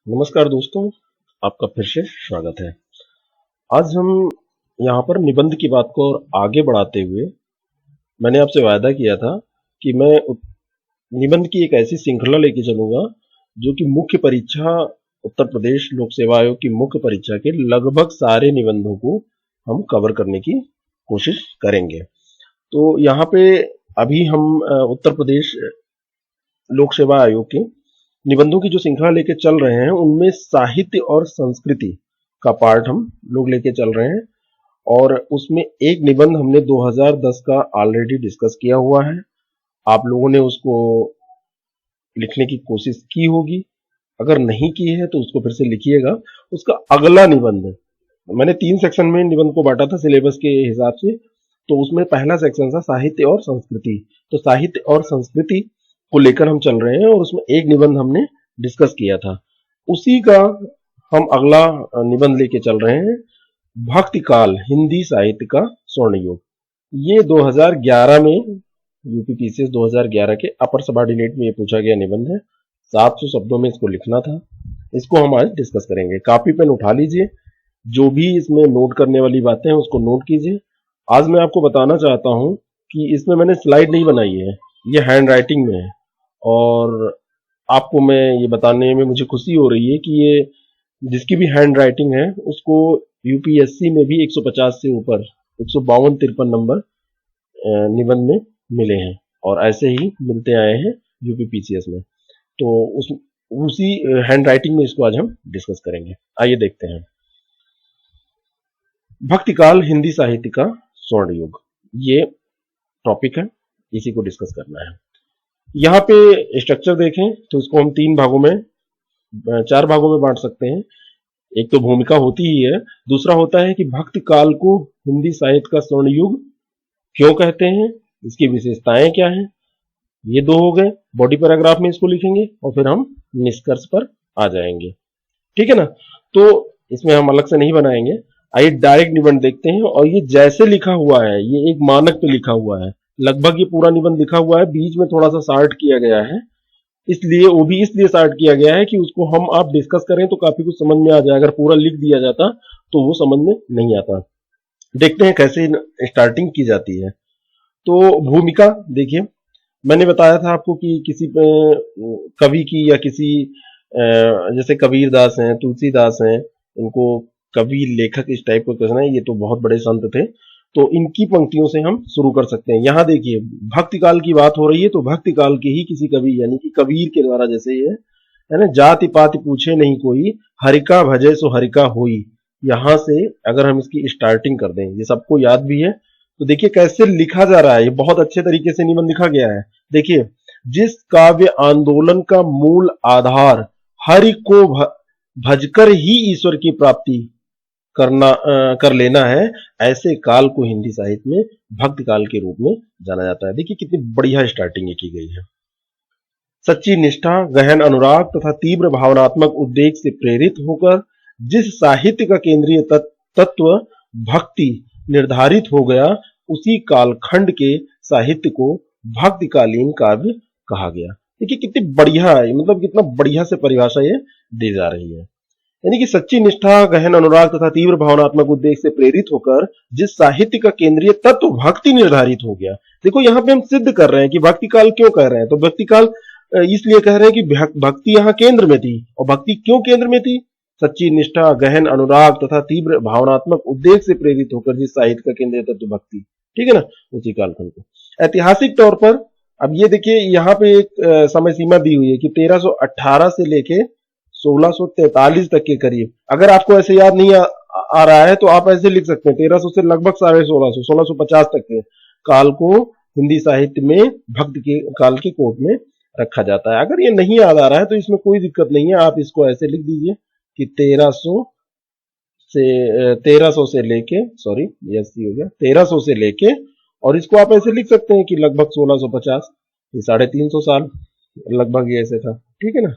नमस्कार दोस्तों, आपका फिर से स्वागत है। आज हम यहाँ पर निबंध की बात को और आगे बढ़ाते हुए मैंने आपसे वायदा किया था कि मैं निबंध की एक ऐसी श्रृंखला लेके चलूंगा जो कि मुख्य परीक्षा उत्तर प्रदेश लोक सेवा आयोग की मुख्य परीक्षा के लगभग सारे निबंधों को हम कवर करने की कोशिश करेंगे। तो यहाँ पे अभी हम उत्तर प्रदेश लोक सेवा आयोग के निबंधों की जो श्रृंखला लेके चल रहे हैं उनमें साहित्य और संस्कृति का पार्ट हम लोग लेके चल रहे हैं और उसमें एक निबंध हमने 2010 का ऑलरेडी डिस्कस किया हुआ है। आप लोगों ने उसको लिखने की कोशिश की होगी, अगर नहीं की है तो उसको फिर से लिखिएगा। उसका अगला निबंध मैंने 3 सेक्शन में निबंध को बांटा था सिलेबस के हिसाब से। तो उसमें पहला सेक्शन था साहित्य और संस्कृति। तो साहित्य और संस्कृति को लेकर हम चल रहे हैं और उसमें एक निबंध हमने डिस्कस किया था, उसी का हम अगला निबंध लेके चल रहे हैं, भक्ति काल हिंदी साहित्य का स्वर्ण युग। ये 2011 में यूपीपीसीएस 2011 के अपर सबऑर्डिनेट में ये पूछा गया निबंध है। 700 शब्दों में इसको लिखना था। इसको हम आज डिस्कस करेंगे। कॉपी पेन उठा लीजिए, जो भी इसमें नोट करने वाली बातें हैं उसको नोट कीजिए। आज मैं आपको बताना चाहता हूं कि इसमें मैंने स्लाइड नहीं बनाई है, ये हैंड राइटिंग में है और आपको मैं ये बताने में मुझे खुशी हो रही है कि ये जिसकी भी हैंड राइटिंग है उसको यूपीएससी में भी 150 से ऊपर 152-53 नंबर निबंध में मिले हैं और ऐसे ही मिलते आए हैं यूपीपीसीएस में। तो उसी हैंड राइटिंग में इसको आज हम डिस्कस करेंगे। आइए देखते हैं। भक्ति काल हिंदी साहित्य का स्वर्ण युग, ये टॉपिक है, इसी को डिस्कस करना है। यहाँ पे स्ट्रक्चर देखें तो इसको हम 4 भागों में बांट सकते हैं। एक तो भूमिका होती ही है, दूसरा होता है कि भक्ति काल को हिंदी साहित्य का स्वर्ण युग क्यों कहते हैं, इसकी विशेषताएं क्या हैं। ये 2 हो गए। बॉडी पैराग्राफ में इसको लिखेंगे और फिर हम निष्कर्ष पर आ जाएंगे, ठीक है ना। तो इसमें हम अलग से नहीं बनाएंगे। आइए डायरेक्ट निबंध देखते हैं और ये जैसे लिखा हुआ है, ये एक मानक पे लिखा हुआ है। लगभग ये पूरा निबंध लिखा हुआ है, बीच में थोड़ा सा शार्ट किया गया है, इसलिए वो भी इसलिए शार्ट किया गया है कि उसको हम आप डिस्कस करें तो काफी कुछ समझ में आ जाए। अगर पूरा लिख दिया जाता तो वो समझ में नहीं आता। देखते हैं कैसे स्टार्टिंग की जाती है। तो भूमिका देखिए, मैंने बताया था आपको कि किसी कवि की या किसी जैसे कबीर दास हैं, तुलसीदास हैं, इनको कवि लेखक इस टाइप का कहना है, ये तो बहुत बड़े संत थे, तो इनकी पंक्तियों से हम शुरू कर सकते हैं। यहां देखिए भक्ति काल की बात हो रही है तो भक्ति काल के ही किसी कवि यानी कि कबीर के द्वारा, जैसे ये है ना, जाति पाति पूछे नहीं कोई, हरिका भजे सो हरिका होई। यहां से अगर हम इसकी स्टार्टिंग कर दें, ये सबको याद भी है, तो देखिए कैसे लिखा जा रहा है। ये बहुत अच्छे तरीके से निबंध लिखा गया है। देखिए, जिस काव्य आंदोलन का मूल आधार हरि को भजकर ही ईश्वर की प्राप्ति कर लेना है, ऐसे काल को हिंदी साहित्य में भक्ति काल के रूप में जाना जाता है। देखिए कितनी बढ़िया स्टार्टिंग की गई है। सच्ची निष्ठा, गहन अनुराग तथा तीव्र भावनात्मक उद्वेग से प्रेरित होकर जिस साहित्य का केंद्रीय तत्व भक्ति निर्धारित हो गया, उसी कालखंड के साहित्य को भक्तिकालीन काव्य कहा गया। देखिए कितनी बढ़िया है, मतलब कितना बढ़िया से परिभाषा ये दी जा रही है। यानी कि सच्ची निष्ठा, गहन अनुराग तथा तीव्र भावनात्मक उद्देश्य से प्रेरित होकर जिस साहित्य का केंद्रीय तत्व भक्ति निर्धारित हो गया। देखो यहाँ पे हम सिद्ध कर रहे हैं कि भक्ति काल क्यों कह रहे हैं, तो भक्ति काल इसलिए कह रहे हैं कि भक्ति यहाँ केंद्र में थी। और भक्ति क्यों केंद्र में थी? सच्ची निष्ठा, गहन अनुराग तथा तीव्र भावनात्मक उद्देश्य से प्रेरित होकर जिस साहित्य का केंद्रीय तत्व भक्ति, ठीक है ना, उसी कालखंड को। ऐतिहासिक तौर पर अब ये देखिए यहाँ पे एक समय सीमा दी हुई है कि 1318 से लेके 1643 तक के करीब। अगर आपको ऐसे याद नहीं आ रहा है तो आप ऐसे लिख सकते हैं 1300 से लगभग 1650, 1650 तक के काल को हिंदी साहित्य में भक्ति के काल के कोट में रखा जाता है। अगर ये नहीं याद आ रहा है तो इसमें कोई दिक्कत नहीं है, आप इसको ऐसे लिख दीजिए कि 1300 से लेके, सॉरी यस हो गया, 1300 से लेके, और इसको आप ऐसे लिख सकते हैं कि लगभग 1650, ये 350 साल लगभग ये ऐसे था, ठीक है ना।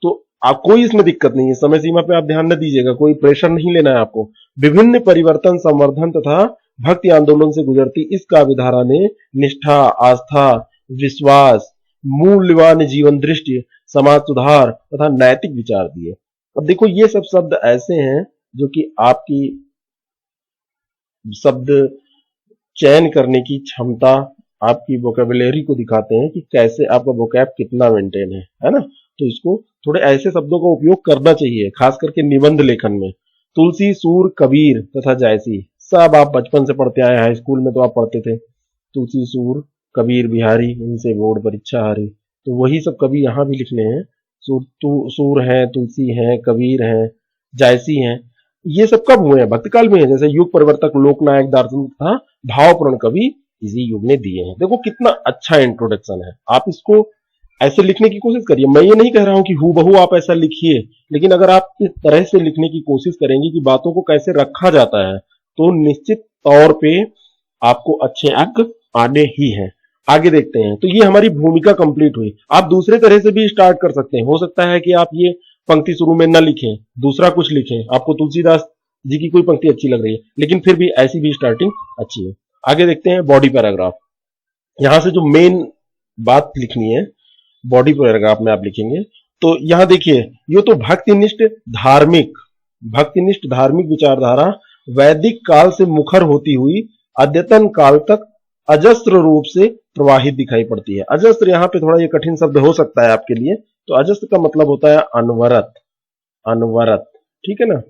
तो आप कोई इसमें दिक्कत नहीं है, समय सीमा पे आप ध्यान न दीजिएगा, कोई प्रेशर नहीं लेना है आपको। विभिन्न परिवर्तन, संवर्धन तथा भक्ति आंदोलन से गुजरती इस काव्यधारा ने निष्ठा, आस्था, विश्वास, मूल्यवान जीवन दृष्टि, समाज सुधार तथा नैतिक विचार दिए। अब देखो ये सब शब्द ऐसे हैं जो कि आपकी शब्द चयन करने की क्षमता, आपकी वोकेबुलरी को दिखाते हैं कि कैसे आपका वोकैब कितना मेंटेन है ना। तो इसको थोड़े ऐसे शब्दों का उपयोग करना चाहिए, खास करके निबंध लेखन में। तुलसी, सूर, कबीर तथा जायसी सब आप बचपन से पढ़ते आए, हाई स्कूल में तो आप पढ़ते थे। तुलसी, सूर, कबीर, बिहारी, इनसे बोर्ड परीक्षा हारी। तो वही सब कवि यहाँ भी लिखने हैं। सूर हैं, तुलसी हैं, कबीर हैं, जायसी हैं। ये सब कब हुए हैं? भक्तकाल में है। जैसे युग परिवर्तक, लोकनायक, दार्शनिक था, भावपूर्ण कवि इसी युग ने दिए हैं। देखो कितना अच्छा इंट्रोडक्शन है। आप इसको ऐसे लिखने की कोशिश करिए। मैं ये नहीं कह रहा हूं कि हूबहू आप ऐसा लिखिए, लेकिन अगर आप इस तरह से लिखने की कोशिश करेंगे कि बातों को कैसे रखा जाता है, तो निश्चित तौर पे आपको अच्छे अंक आने ही हैं। आगे देखते हैं। तो ये हमारी भूमिका कंप्लीट हुई। आप दूसरे तरह से भी स्टार्ट कर सकते हैं। हो सकता है कि आप ये पंक्ति शुरू में न लिखें, दूसरा कुछ लिखें। आपको तुलसीदास जी की कोई पंक्ति अच्छी लग रही है, लेकिन फिर भी ऐसी भी स्टार्टिंग अच्छी है। आगे देखते हैं बॉडी पैराग्राफ। यहां से जो मेन बात लिखनी है बॉडी पैराग्राफ में आप लिखेंगे। तो यहां देखिए, ये तो भक्तिनिष्ठ धार्मिक विचारधारा वैदिक काल से मुखर होती हुई अद्यतन काल तक अजस्त्र रूप से प्रवाहित दिखाई पड़ती है। अजस्त्र यहां पे थोड़ा ये कठिन शब्द हो सकता है आपके लिए। तो अजस्त्र का मतलब होता है अनवरत, अनवरत, ठीक है ना,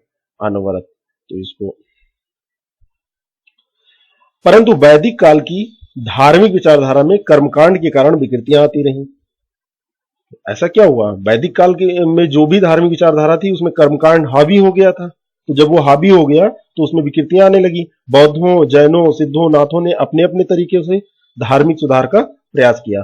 अनवरत। तो इसको, परंतु वैदिक काल की धार्मिक विचारधारा में कर्मकांड के कारण विकृतियां आती रहीं। ऐसा क्या हुआ? वैदिक काल के में जो भी धार्मिक विचारधारा थी उसमें कर्मकांड हावी हो गया था। तो जब वो हावी हो गया तो उसमें विकृतियां आने लगी। बौद्धों, जैनों, सिद्धों, नाथों ने अपने अपने तरीके से धार्मिक सुधार का प्रयास किया।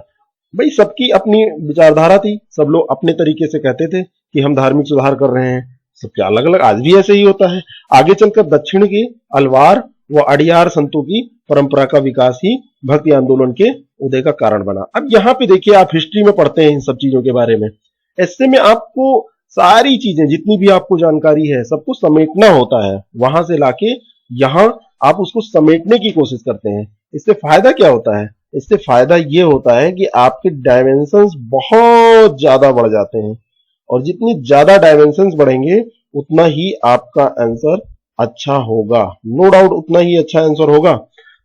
भाई सबकी अपनी विचारधारा थी, सब लोग अपने तरीके से कहते थे कि हम धार्मिक सुधार कर रहे हैं। सबके अलग अलग, आज भी ऐसे ही होता है। आगे चलकर दक्षिण के अलवार व अड़ियार संतों की परंपरा का विकास ही भक्ति आंदोलन के उदय का कारण बना। अब यहां पे देखिए, आप हिस्ट्री में पढ़ते हैं इन सब चीजों के बारे में। ऐसे में आपको सारी चीजें, जितनी भी आपको जानकारी है, सबको समेटना होता है। वहां से लाके यहां आप उसको समेटने की कोशिश करते हैं। इससे फायदा क्या होता है? इससे फायदा ये होता है कि आपके डायमेंशंस बहुत ज्यादा बढ़ जाते हैं, और जितनी ज्यादा डायमेंशंस बढ़ेंगे उतना ही आपका आंसर अच्छा होगा। नो डाउट उतना ही अच्छा आंसर होगा।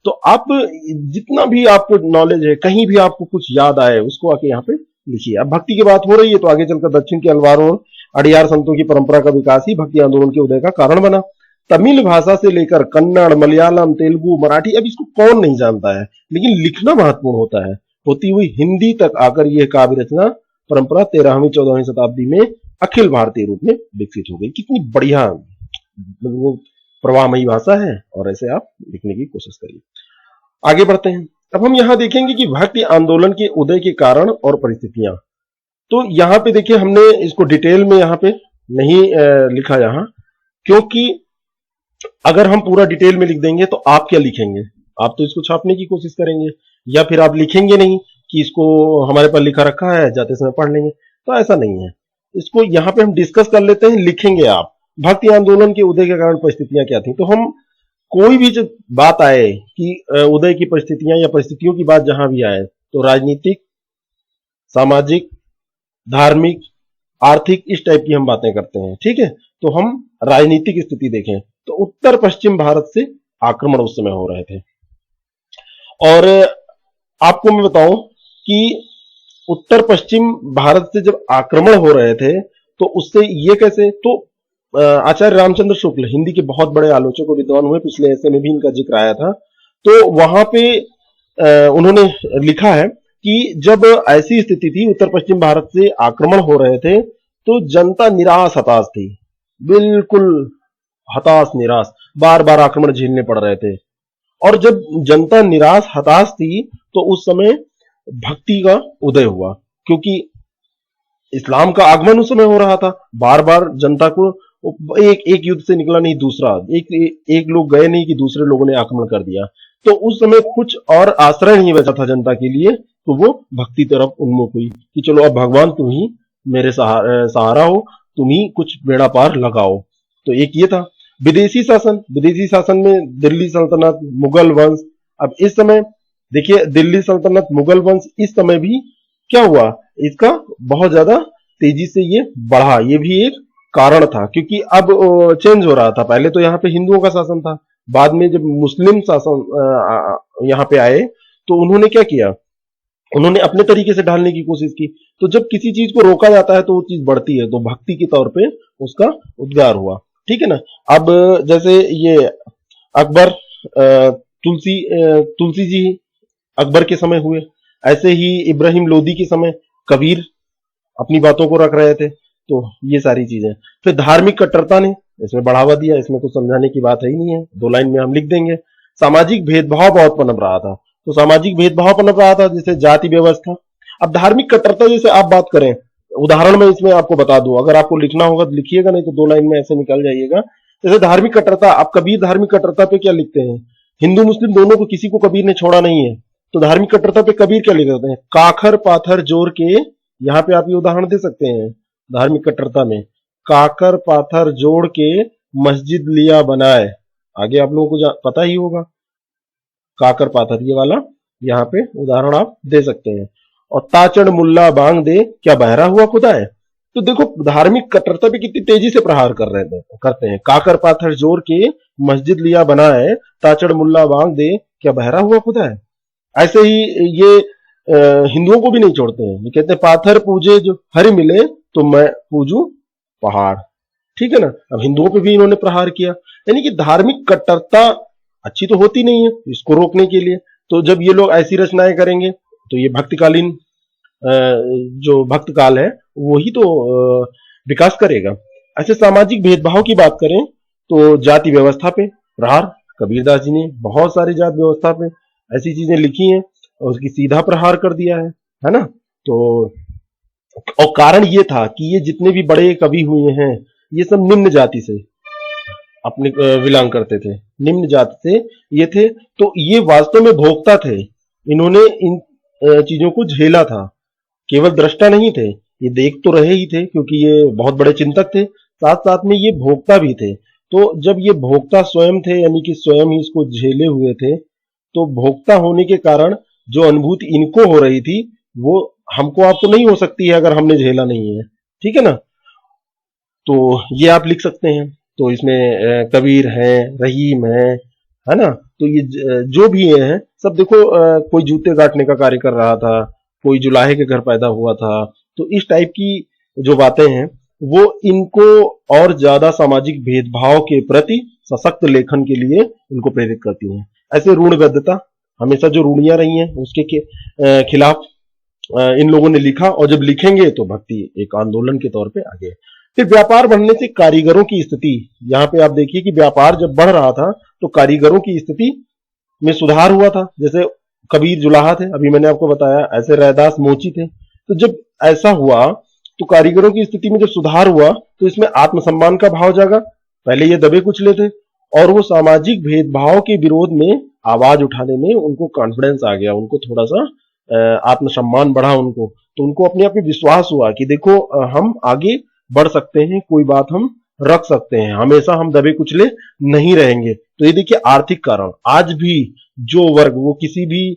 तो आप जितना भी आपको नॉलेज है, कहीं भी आपको कुछ याद आए, उसको आके यहाँ पे लिखिए। अब भक्ति की बात हो रही है तो आगे चलकर दक्षिण के अलवारों अड़ियार संतों की परंपरा का विकास ही भक्ति आंदोलन के उदय का कारण बना। तमिल भाषा से लेकर कन्नड़, मलयालम, तेलुगु, मराठी, अब इसको कौन नहीं जानता है, लेकिन लिखना महत्वपूर्ण होता है। होती हुई हिंदी तक आकर यह काव्य रचना परंपरा 13वीं 14वीं शताब्दी में अखिल भारतीय रूप में विकसित हो गई। कितनी बढ़िया प्रवाहमयी भाषा है, और ऐसे आप लिखने की कोशिश करिए। आगे बढ़ते हैं। अब हम यहां देखेंगे कि भक्ति आंदोलन के उदय के कारण और परिस्थितियां। तो यहां पे देखिए, हमने इसको डिटेल में यहां पे नहीं लिखा यहां, क्योंकि अगर हम पूरा डिटेल में लिख देंगे तो आप क्या लिखेंगे? आप तो इसको छापने की कोशिश करेंगे, या फिर आप लिखेंगे नहीं कि इसको हमारे पास लिखा रखा है, जाते समय पढ़ लेंगे। तो ऐसा नहीं है। इसको यहां पे हम डिस्कस कर लेते हैं, लिखेंगे आप। भक्ति आंदोलन के उदय के कारण परिस्थितियां क्या थी। तो हम कोई भी जब बात आए कि उदय की परिस्थितियां या परिस्थितियों की बात जहां भी आए, तो राजनीतिक, सामाजिक, धार्मिक, आर्थिक, इस टाइप की हम बातें करते हैं, ठीक है। तो हम राजनीतिक स्थिति देखें तो उत्तर पश्चिम भारत से आक्रमण उस समय हो रहे थे। और आपको मैं बताऊं कि उत्तर पश्चिम भारत से जब आक्रमण हो रहे थे तो उससे ये कैसे, तो आचार्य रामचंद्र शुक्ल हिंदी के बहुत बड़े आलोचक और विद्वान हुए, पिछले ऐसे में भी इनका जिक्र आया था। तो वहां पे उन्होंने लिखा है कि जब ऐसी स्थिति थी, उत्तर पश्चिम भारत से आक्रमण हो रहे थे, तो जनता निराश हताश थी, बिल्कुल हताश निराश, बार बार आक्रमण झेलने पड़ रहे थे। और जब जनता निराश हताश थी तो उस समय भक्ति का उदय हुआ, क्योंकि इस्लाम का आगमन उस समय हो रहा था। बार बार जनता को एक युद्ध से निकला नहीं दूसरा, एक लोग गए नहीं कि दूसरे लोगों ने आक्रमण कर दिया। तो उस समय कुछ और आश्रय नहीं बचा था जनता के लिए, तो वो भक्ति तरफ उन्मुख हुई कि चलो अब भगवान तुम ही मेरे सहारा हो, तुम ही कुछ बेड़ा पार लगाओ। तो एक ये था। विदेशी शासन में दिल्ली सल्तनत, मुगल वंश। अब इस समय देखिए, दिल्ली सल्तनत, मुगल वंश, इस समय भी क्या हुआ, इसका बहुत ज्यादा तेजी से ये बढ़ा। ये भी एक कारण था, क्योंकि अब चेंज हो रहा था। पहले तो यहाँ पे हिंदुओं का शासन था, बाद में जब मुस्लिम शासन यहाँ पे आए तो उन्होंने क्या किया, उन्होंने अपने तरीके से ढालने की कोशिश की। तो जब किसी चीज को रोका जाता है तो वो चीज बढ़ती है, तो भक्ति के तौर पे उसका उद्गार हुआ। ठीक है ना। अब जैसे ये अकबर तुलसी जी अकबर के समय हुए, ऐसे ही इब्राहिम लोदी के समय कबीर अपनी बातों को रख रहे थे। तो ये सारी चीजें, फिर धार्मिक कट्टरता ने इसमें बढ़ावा दिया। इसमें कुछ समझाने की बात है ही नहीं है, 2 लाइन में हम लिख देंगे। सामाजिक भेदभाव बहुत पनप रहा था, तो सामाजिक भेदभाव पनप रहा था, जैसे जाति व्यवस्था। अब धार्मिक कट्टरता जैसे आप बात करें, उदाहरण में इसमें आपको बता दूं, अगर आपको लिखना होगा तो लिखिएगा, नहीं तो 2 लाइन में ऐसे निकल जाइएगा। जैसे धार्मिक कट्टरता, आप कबीर धार्मिक कट्टरता पे क्या लिखते हैं, हिंदू मुस्लिम दोनों को किसी को कबीर ने छोड़ा नहीं है, तो धार्मिक कट्टरता पे कबीर क्या लिख देते हैं, काखर पाथर जोड़ के। यहाँ पे आप ये उदाहरण दे सकते हैं धार्मिक कट्टरता में, काकर पाथर जोड़ के मस्जिद लिया बनाए। आगे आप लोगों को पता ही होगा काकर पाथर, ये वाला यहाँ पे उदाहरण आप दे सकते हैं। और ताचड़ मुल्ला बांग दे, क्या बहरा हुआ खुदा है। तो देखो धार्मिक कट्टरता पे कितनी तेजी से प्रहार करते हैं। काकर पाथर जोड़ के मस्जिद लिया बनाए, ताचड़ मुल्ला बांग दे, क्या बहरा हुआ खुदा है। ऐसे ही ये हिंदुओं को भी नहीं छोड़ते हैं, ये कहते हैं पाथर पूजे जो हरि मिले, तो मैं पूजू पहाड़। ठीक है ना। अब हिंदुओं पे भी इन्होंने प्रहार किया। यानी कि धार्मिक कट्टरता अच्छी तो होती नहीं है, इसको रोकने के लिए तो जब ये लोग ऐसी रचनाएं करेंगे तो ये भक्तकालीन जो भक्त काल है वही तो विकास करेगा। ऐसे सामाजिक भेदभाव की बात करें तो जाति व्यवस्था पे प्रहार, कबीरदास जी ने बहुत सारी जाति व्यवस्था पे ऐसी चीजें लिखी हैं और उसकी सीधा प्रहार कर दिया है ना। तो और कारण ये था कि ये जितने भी बड़े कवि हुए हैं ये सब निम्न जाति से अपने बिलोंग करते थे, निम्न जाति से ये थे। तो ये वास्तव में भोक्ता थे, इन्होंने इन चीजों को झेला था, केवल दृष्टा नहीं थे, ये देख तो रहे ही थे क्योंकि ये बहुत बड़े चिंतक थे, साथ साथ में ये भोक्ता भी थे। तो जब ये भोक्ता स्वयं थे, यानी कि स्वयं ही इसको झेले हुए थे, तो भोक्ता होने के कारण जो अनुभूति इनको हो रही थी वो हमको आपको नहीं हो सकती है अगर हमने झेला नहीं है। ठीक है ना। तो ये आप लिख सकते हैं। तो इसमें कबीर है, रहीम है ना। तो ये जो भी हैं सब देखो, कोई जूते काटने का कार्य कर रहा था, कोई जुलाहे के घर पैदा हुआ था। तो इस टाइप की जो बातें हैं वो इनको और ज्यादा सामाजिक भेदभाव के प्रति सशक्त लेखन के लिए इनको प्रेरित करती हैं। ऐसे ऋणबद्धता, हमेशा जो ऋणियां रही हैं उसके खिलाफ इन लोगों ने लिखा, और जब लिखेंगे तो भक्ति एक आंदोलन के तौर पे आगे। फिर व्यापार बढ़ने से कारीगरों की स्थिति, यहाँ पे आप देखिए कि व्यापार जब बढ़ रहा था तो कारीगरों की स्थिति में सुधार हुआ था। जैसे कबीर जुलाहा थे, अभी मैंने आपको बताया, ऐसे रैदास मोची थे। तो जब ऐसा हुआ तो कारीगरों की स्थिति में जब सुधार हुआ तो इसमें आत्मसम्मान का भाव जागा। पहले ये दबे कुचले थे और वो सामाजिक भेदभाव के विरोध में आवाज उठाने में उनको कॉन्फिडेंस आ गया, उनको थोड़ा सा आत्मसम्मान बढ़ा उनको। तो उनको अपने आप में विश्वास हुआ कि देखो हम आगे बढ़ सकते हैं, कोई बात हम रख सकते हैं, हमेशा हम दबे कुचले नहीं रहेंगे। तो ये देखिए आर्थिक कारण, आज भी जो वर्ग, वो किसी भी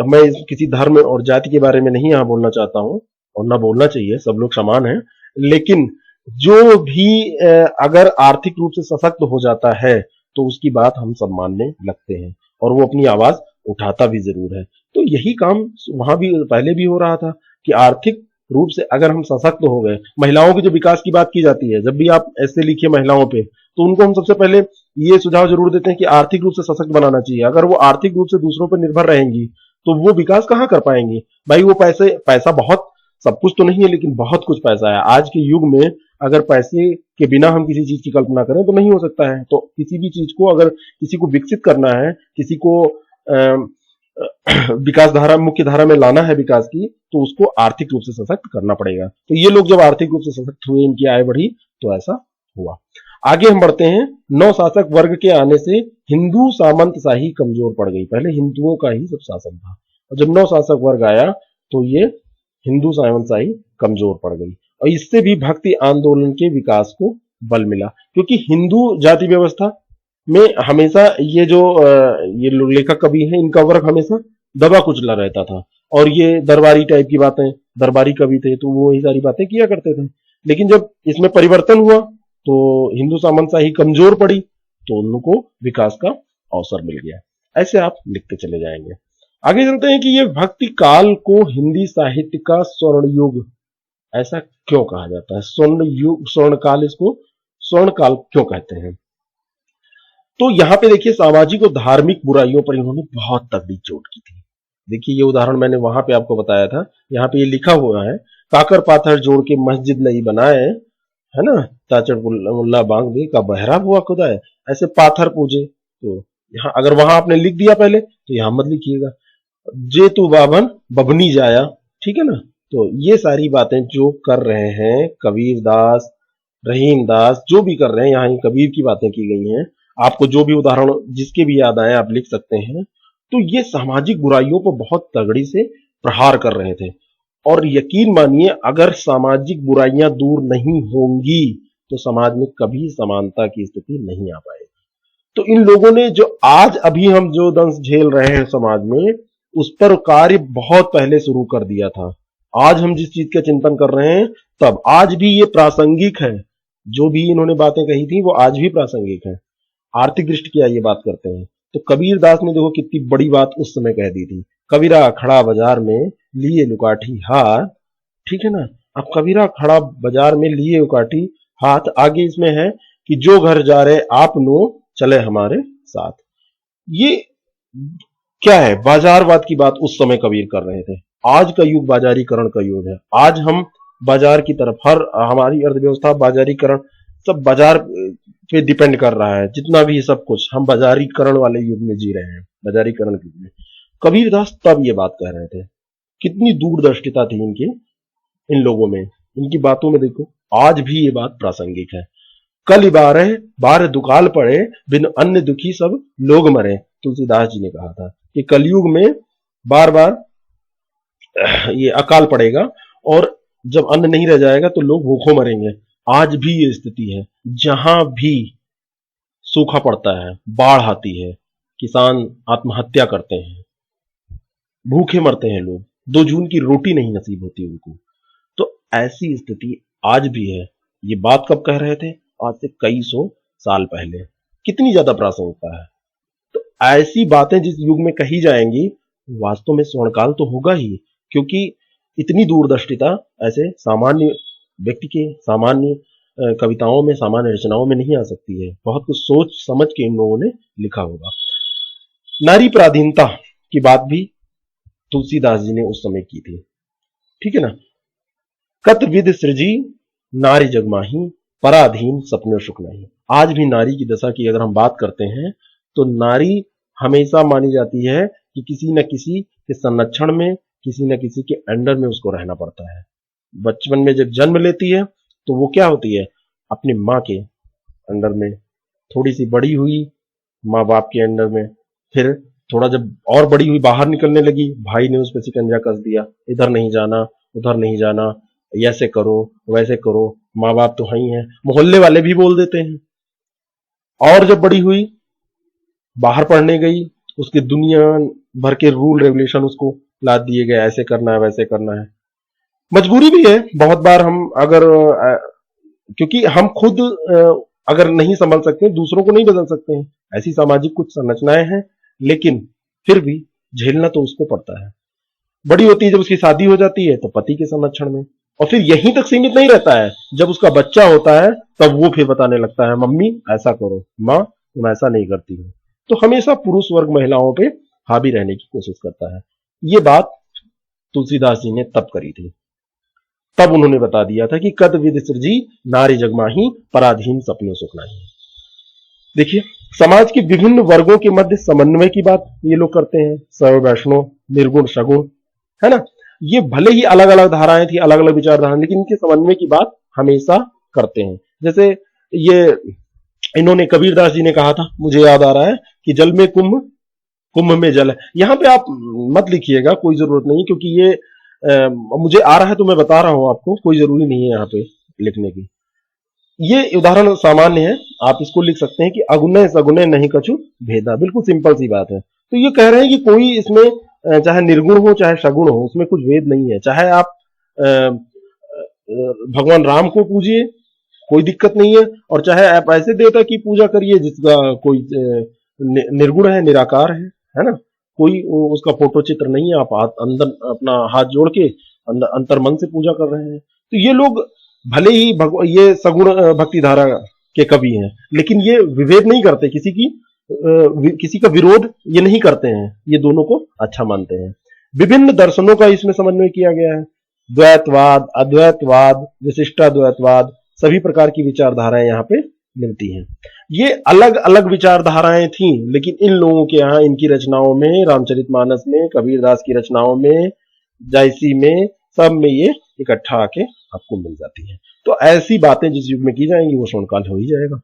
मैं किसी धर्म और जाति के बारे में नहीं यहाँ बोलना चाहता हूँ और ना बोलना चाहिए, सब लोग समान हैं, लेकिन जो भी अगर आर्थिक रूप से सशक्त हो जाता है तो उसकी बात हम सब मानने लगते हैं और वो अपनी आवाज उठाता भी जरूर है। तो यही काम वहां भी पहले भी हो रहा था कि आर्थिक रूप से अगर हम सशक्त हो गए। महिलाओं के जो विकास की बात की जाती है, जब भी आप ऐसे लिखिए महिलाओं पे, तो उनको हम सबसे पहले ये सुझाव जरूर देते हैं कि आर्थिक रूप से सशक्त बनाना चाहिए। अगर वो आर्थिक रूप से दूसरों पर निर्भर रहेंगी तो वो विकास कहाँ कर पाएंगी। भाई वो पैसा बहुत, सब कुछ तो नहीं है लेकिन बहुत कुछ पैसा है। आज के युग में अगर पैसे के बिना हम किसी चीज की कल्पना करें तो नहीं हो सकता है। तो किसी भी चीज को अगर किसी को विकसित करना है, किसी को विकास धारा, मुख्य धारा में लाना है विकास की, तो उसको आर्थिक रूप से सशक्त करना पड़ेगा। तो ये लोग जब आर्थिक रूप से सशक्त हुए, इनकी आय बढ़ी, तो ऐसा हुआ। आगे हम बढ़ते हैं। नौ शासक वर्ग के आने से हिंदू सामंतशाही कमजोर पड़ गई। पहले हिंदुओं का ही सब शासन था और जब नौ शासक वर्ग आया तो ये हिंदू सामंतशाही कमजोर पड़ गई और इससे भी भक्ति आंदोलन के विकास को बल मिला। क्योंकि हिंदू जाति व्यवस्था में हमेशा ये जो ये लेखक कवि हैं, इनका वर्ग हमेशा दबा कुचला रहता था और ये दरबारी टाइप की बातें, दरबारी कवि थे तो वो ये सारी बातें किया करते थे। लेकिन जब इसमें परिवर्तन हुआ तो हिंदू सामंतशाही कमजोर पड़ी, तो उनको विकास का अवसर मिल गया। ऐसे आप लिखते चले जाएंगे। आगे चलते हैं कि ये भक्ति काल को हिंदी साहित्य का स्वर्ण युग ऐसा क्यों कहा जाता है, स्वर्ण युग, स्वर्ण काल, इसको स्वर्ण काल क्यों कहते हैं। तो यहां पे देखिए सामाजिक और धार्मिक बुराइयों पर इन्होंने बहुत तगड़ी चोट की थी। देखिए ये उदाहरण मैंने वहां पे आपको बताया था, यहाँ पे ये लिखा हुआ है, काकर पाथर जोड़ के मस्जिद नहीं बनाए, है ना, ताचड़ मुल्ला बांग दे का बहरा हुआ खुदा है, ऐसे पाथर पूजे। तो यहाँ अगर वहां आपने लिख दिया पहले तो यहां मत लिखिएगा, जे तू बाभन बबनी जाया, ठीक है ना। तो ये सारी बातें जो कर रहे हैं कबीर दास, रहीम दास, जो भी कर रहे हैं, यहाँ कबीर की बातें की गई हैं। आपको जो भी उदाहरण जिसके भी याद आए आप लिख सकते हैं। तो ये सामाजिक बुराइयों पर बहुत तगड़ी से प्रहार कर रहे थे, और यकीन मानिए अगर सामाजिक बुराइयां दूर नहीं होंगी तो समाज में कभी समानता की स्थिति नहीं आ पाएगी। तो इन लोगों ने जो आज अभी हम जो दंश झेल रहे हैं समाज में, उस पर कार्य बहुत पहले शुरू कर दिया था। आज हम जिस चीज का चिंतन कर रहे हैं तब आज भी ये प्रासंगिक है, जो भी इन्होंने बातें कही थी वो आज भी प्रासंगिक है। आर्थिक दृष्टि की आइए बात करते हैं। तो कबीर दास ने देखो कितनी बड़ी बात उस समय कह दी थी, कबीरा खड़ा बाजार में लिए लुकाठी हाथ, ठीक है ना। अब कबीरा खड़ा बाजार में लिए लुकाठी हाथ, आगे इसमें है कि जो घर जा रहे आप नो चले हमारे साथ। ये क्या है, बाजारवाद की बात उस समय कबीर कर रहे थे। आज का युग बाजारीकरण का युग है। आज हम बाजार की तरफ, हर हमारी अर्थव्यवस्था बाजारीकरण, सब बाजार पे डिपेंड कर रहा है। जितना भी सब कुछ हम बाजारीकरण वाले युग में जी रहे हैं, बाजारीकरण के युग में। कबीरदास तब ये बात कह रहे थे। कितनी दूरदर्शिता थी इनकी, इन लोगों में, इनकी बातों में देखो आज भी ये बात प्रासंगिक है। कल बारह बार दुकाल पड़े, बिन अन्य दुखी सब लोग मरे। तुलसीदास जी ने कहा था कि कलयुग में बार बार ये अकाल पड़ेगा और जब अन्न नहीं रह जाएगा तो लोग भूखों मरेंगे। आज भी ये स्थिति है। जहां भी सूखा पड़ता है, बाढ़ आती है, किसान आत्महत्या करते हैं, भूखे मरते हैं लोग, 2 जून की रोटी नहीं नसीब होती उनको। तो ऐसी स्थिति आज भी है। ये बात कब कह रहे थे? आज से कई सौ साल पहले। कितनी ज्यादा प्रासंगिकता है। तो ऐसी बातें जिस युग में कही जाएंगी, वास्तव में स्वर्णकाल तो होगा ही, क्योंकि इतनी दूरदर्शिता ऐसे सामान्य व्यक्ति के सामान्य कविताओं में, सामान्य रचनाओं में नहीं आ सकती है। बहुत कुछ सोच समझ के इन लोगों ने लिखा होगा। नारी पराधीनता की बात भी तुलसीदास जी ने उस समय की थी, ठीक है ना। कत विध सृजी नारी जगमाही, पराधीन सपने सुख नहीं। आज भी नारी की दशा की अगर हम बात करते हैं तो नारी हमेशा मानी जाती है कि किसी न किसी के संरक्षण में, किसी न किसी के अंडर में उसको रहना पड़ता है। बचपन में जब जन्म लेती है तो वो क्या होती है, अपनी माँ के अंडर में, थोड़ी सी बड़ी हुई माँ बाप के अंडर में, फिर थोड़ा जब और बड़ी हुई, बाहर निकलने लगी, भाई ने उस पर शिकंजा कस दिया, इधर नहीं जाना, उधर नहीं जाना, ऐसे करो वैसे करो, माँ बाप तो है ही है, मोहल्ले वाले भी बोल देते हैं। और जब बड़ी हुई, बाहर पढ़ने गई, उसके दुनिया भर के रूल रेगुलेशन उसको लाद दिए गए, ऐसे करना है वैसे करना है। मजबूरी भी है बहुत बार, हम अगर क्योंकि हम खुद अगर नहीं संभल सकते, दूसरों को नहीं बदल सकते हैं, ऐसी सामाजिक कुछ संरचनाएं हैं, लेकिन फिर भी झेलना तो उसको पड़ता है। बड़ी होती है, जब उसकी शादी हो जाती है तो पति के संरक्षण में, और फिर यहीं तक सीमित नहीं रहता है। जब उसका बच्चा होता है तब वो फिर बताने लगता है, मम्मी ऐसा करो, माँ तुम ऐसा नहीं करती हो। तो हमेशा पुरुष वर्ग महिलाओं पे हावी रहने की कोशिश करता है। ये बात तुलसीदास जी ने तब करी थी। तब उन्होंने बता दिया था कि कद विद सृजी नारी जगमाही, पराधीन सपने सुख नहीं। देखिए समाज के विभिन्न वर्गों के मध्य समन्वय की बात ये लोग करते हैं। शैव वैष्णव, निर्गुण सगुण, है ना, ये भले ही अलग अलग धाराएं थी, अलग अलग विचारधाराएं, लेकिन इनके समन्वय की बात हमेशा करते हैं। जैसे ये इन्होंने कबीरदास जी ने कहा था, मुझे याद आ रहा है कि जल में कुंभ, कुंभ में जल है। यहां पे आप मत लिखिएगा, कोई जरूरत नहीं, क्योंकि ये मुझे आ रहा है तो मैं बता रहा हूं आपको, कोई जरूरी नहीं है यहाँ पे लिखने की। ये उदाहरण सामान्य है, आप इसको लिख सकते हैं कि अगुणय सगुणय नहीं कछु भेदा। बिल्कुल सिंपल सी बात है। तो ये कह रहे हैं कि कोई इसमें चाहे निर्गुण हो चाहे सगुण हो, उसमें कुछ भेद नहीं है। चाहे आप भगवान राम को पूजिए, कोई दिक्कत नहीं है, और चाहे आप ऐसे देवता की पूजा करिए जिसका कोई निर्गुण है, निराकार है ना, कोई उसका फोटो चित्र नहीं है, आप अंदर अपना हाथ जोड़ के अंतर मन से पूजा कर रहे हैं। तो ये लोग भले ही ये सगुण भक्ति धारा के कवि हैं, लेकिन ये विभेद नहीं करते, किसी का विरोध ये नहीं करते हैं, ये दोनों को अच्छा मानते हैं। विभिन्न दर्शनों का इसमें समन्वय किया गया है, द्वैतवाद, अद्वैतवाद, विशिष्टाद्वैतवाद, सभी प्रकार की विचारधाराएं यहाँ पे मिलती हैं। ये अलग अलग विचारधाराएं थीं, लेकिन इन लोगों के यहाँ इनकी रचनाओं में, रामचरितमानस में, कबीरदास की रचनाओं में, जायसी में, सब में ये इकट्ठा आके आपको मिल जाती है। तो ऐसी बातें जिस युग में की जाएंगी वो स्वर्णकाल हो ही जाएगा।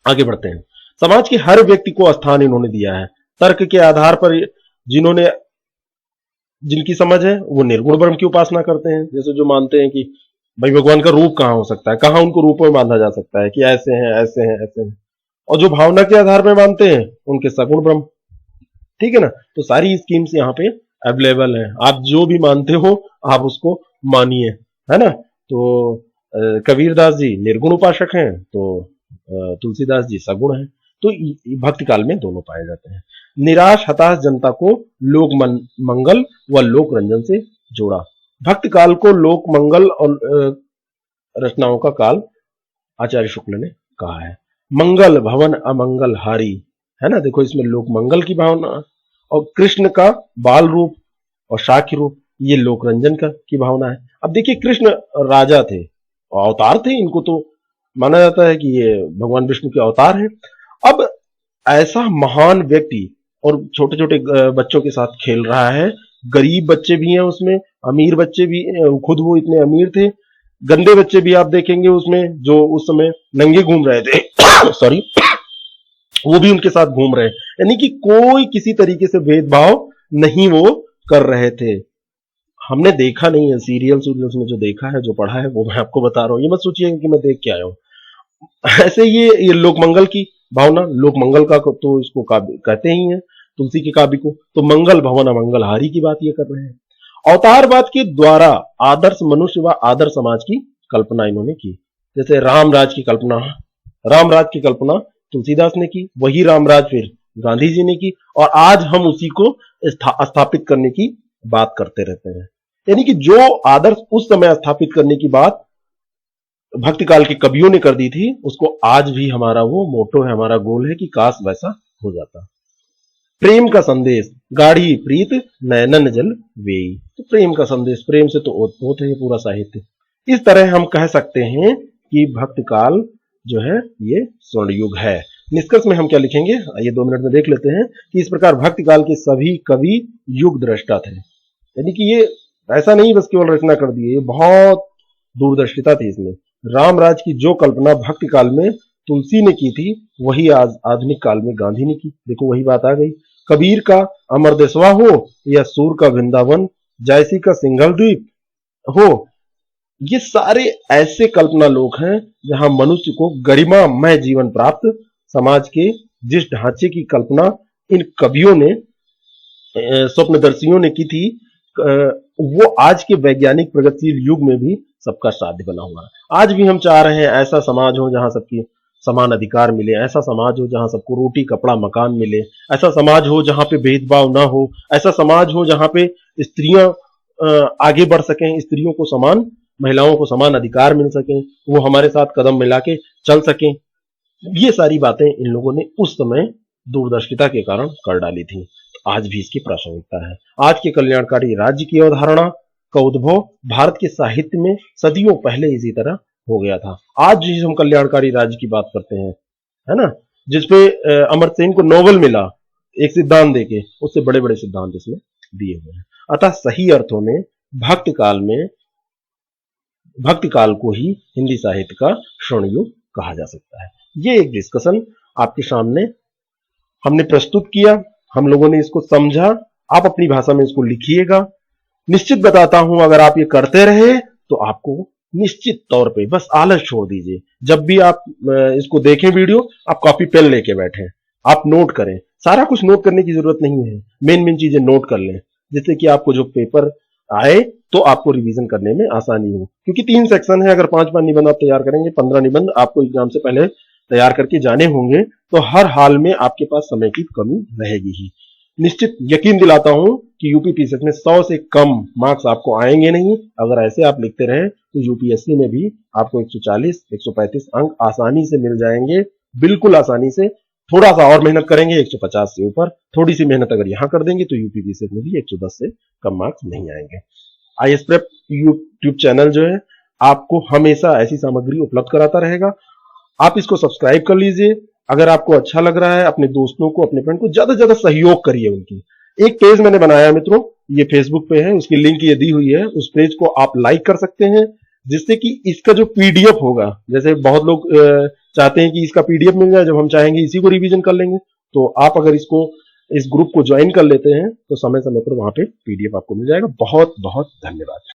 आगे बढ़ते हैं। समाज के हर व्यक्ति को स्थान इन्होंने दिया है। तर्क के आधार पर जिनकी समझ है वो निर्गुण ब्रह्म की उपासना करते हैं, जैसे जो मानते हैं कि भाई भगवान का रूप कहाँ हो सकता है, कहाँ उनको रूप में बांधा जा सकता है कि ऐसे हैं ऐसे हैं ऐसे हैं, और जो भावना के आधार पर मानते हैं उनके सगुण ब्रह्म। ठीक है ना, तो सारी स्कीम्स यहाँ पे अवेलेबल है, आप जो भी मानते हो आप उसको मानिए, है ना। तो कबीरदास जी निर्गुण उपासक हैं, तो तुलसीदास जी सगुण हैं। तो भक्ति काल में दोनों पाए जाते हैं। निराश हताश जनता को लोक मंगल व लोक रंजन से जोड़ा। भक्ति काल को लोक मंगल और रचनाओं का काल आचार्य शुक्ल ने कहा है। मंगल भवन अमंगल हारी, है ना, देखो इसमें लोक मंगल की भावना, और कृष्ण का बाल रूप और शाक्य रूप ये लोक रंजन की भावना है। अब देखिए कृष्ण राजा थे और अवतार थे, इनको तो माना जाता है कि ये भगवान विष्णु के अवतार हैं। अब ऐसा महान व्यक्ति और छोटे छोटे बच्चों के साथ खेल रहा है, गरीब बच्चे भी हैं उसमें, अमीर बच्चे भी, खुद वो इतने अमीर थे, गंदे बच्चे भी आप देखेंगे उसमें जो उस समय नंगे घूम रहे थे सॉरी, वो भी उनके साथ घूम रहे हैं, यानी कि कोई किसी तरीके से भेदभाव नहीं वो कर रहे थे। हमने देखा नहीं है, सीरियल्स में जो देखा है, जो पढ़ा है, वो मैं आपको बता रहा हूँ, ये मत सोचिएगा कि मैं देख के आया हूँ। ऐसे ये लोकमंगल की भावना, लोकमंगल का तो इसको कहते ही हैं, तुलसी के काव्य को, तो मंगल भवन अमंगल हारी की बात ये कर रहे हैं। अवतारवाद के द्वारा आदर्श मनुष्य व आदर्श समाज की कल्पना इन्होंने की। जैसे रामराज की कल्पना तुलसीदास ने की, वही रामराज फिर गांधी जी ने की, और आज हम उसी को स्थापित करने की बात करते रहते हैं। यानी कि जो आदर्श उस समय स्थापित करने की बात भक्ति काल के कवियों ने कर दी थी, उसको आज भी हमारा वो मोटो है, हमारा गोल है कि काश वैसा हो जाता। प्रेम का संदेश, गाढ़ी प्रीत नयनन जल वेई। तो प्रेम का संदेश, प्रेम से तो ओत है ये पूरा साहित्य। इस तरह हम कह सकते हैं कि भक्ति काल जो है ये स्वर्ण युग है। निष्कर्ष में हम क्या लिखेंगे, ये 2 मिनट में देख लेते हैं कि इस प्रकार भक्ति काल के सभी कवि युग दृष्टा थे। यानी कि ये ऐसा नहीं बस केवल रचना कर दी, ये बहुत दूरदर्शिता थी इसमें। रामराज की जो कल्पना भक्ति काल में तुलसी ने की थी, वही आज आधुनिक काल में गांधी ने की। देखो वही बात आ गई। कबीर का अमरदेशवा हो या सूर का वृंदावन, जायसी का सिंघल द्वीप हो, ये सारे ऐसे कल्पना लोक हैं जहां मनुष्य को गरिमामय जीवन प्राप्त, समाज के जिस ढांचे की कल्पना इन कवियों ने, स्वप्नदर्शियों ने की थी, वो आज के वैज्ञानिक प्रगतिशील युग में भी सबका साध्य बना हुआ है। आज भी हम चाह रहे हैं ऐसा समाज हो जहां सबकी समान अधिकार मिले, ऐसा समाज हो जहां सबको रोटी कपड़ा मकान मिले, ऐसा समाज हो जहां पे भेदभाव ना हो, ऐसा समाज हो जहां पे स्त्रियां आगे बढ़ सकें, स्त्रियों को समान, महिलाओं को समान अधिकार मिल सके, वो हमारे साथ कदम मिला के चल सकें। ये सारी बातें इन लोगों ने उस समय दूरदर्शिता के कारण कर डाली थी। आज भी इसकी प्रासंगिकता है। आज के कल्याणकारी राज्य की अवधारणा का उद्भव भारत के साहित्य में सदियों पहले इसी तरह हो गया था। आज जिस हम कल्याणकारी राज्य की बात करते हैं, है ना, जिसपे अमर्त्य सेन को नोबेल मिला एक सिद्धांत देके, उससे बड़े बड़े सिद्धांत इसमें दिए हुए हैं। अतः सही अर्थों में भक्ति काल को ही हिंदी साहित्य का स्वर्ण युग कहा जा सकता है। ये एक डिस्कशन आपके सामने हमने प्रस्तुत किया, हम लोगों ने इसको समझा। आप अपनी भाषा में इसको लिखिएगा। निश्चित बताता हूं, अगर आप ये करते रहे तो आपको निश्चित तौर पे, बस आलस छोड़ दीजिए, जब भी आप इसको देखें वीडियो, आप कॉपी पेन लेके बैठें, आप नोट करें। सारा कुछ नोट करने की जरूरत नहीं है, मेन मेन चीजें नोट कर लें, जिससे कि आपको जो पेपर आए तो आपको रिवीजन करने में आसानी हो, क्योंकि 3 सेक्शन है। अगर 5 निबंध आप तैयार करेंगे, 15 निबंध आपको एग्जाम से पहले तैयार करके जाने होंगे, तो हर हाल में आपके पास समय की कमी रहेगी ही। निश्चित यकीन दिलाता हूं कि यूपी पीसेट में 100 से कम मार्क्स आपको आएंगे नहीं। अगर ऐसे आप लिखते रहे तो यूपीएससी में भी आपको 140 135 अंक आसानी से मिल जाएंगे, बिल्कुल आसानी से। थोड़ा सा और मेहनत करेंगे 150 से ऊपर, थोड़ी सी मेहनत अगर यहां कर देंगे तो यूपी पीसेट में भी 110 से कम मार्क्स नहीं आएंगे। आईएएस प्रेप यूट्यूब चैनल जो है आपको हमेशा ऐसी सामग्री उपलब्ध कराता रहेगा। आप इसको सब्सक्राइब कर लीजिए। अगर आपको अच्छा लग रहा है, अपने दोस्तों को, अपने फ्रेंड को ज्यादा से ज्यादा सहयोग करिए उनकी। एक पेज मैंने बनाया है मित्रों, ये फेसबुक पे है, उसकी लिंक ये दी हुई है। उस पेज को आप लाइक कर सकते हैं, जिससे कि इसका जो पीडीएफ होगा, जैसे बहुत लोग चाहते हैं कि इसका पीडीएफ मिल जाए, जब हम चाहेंगे इसी को रिवीजन कर लेंगे, तो आप अगर इस ग्रुप को ज्वाइन कर लेते हैं तो समय समय पर वहां पे पीडीएफ आपको मिल जाएगा। बहुत बहुत धन्यवाद।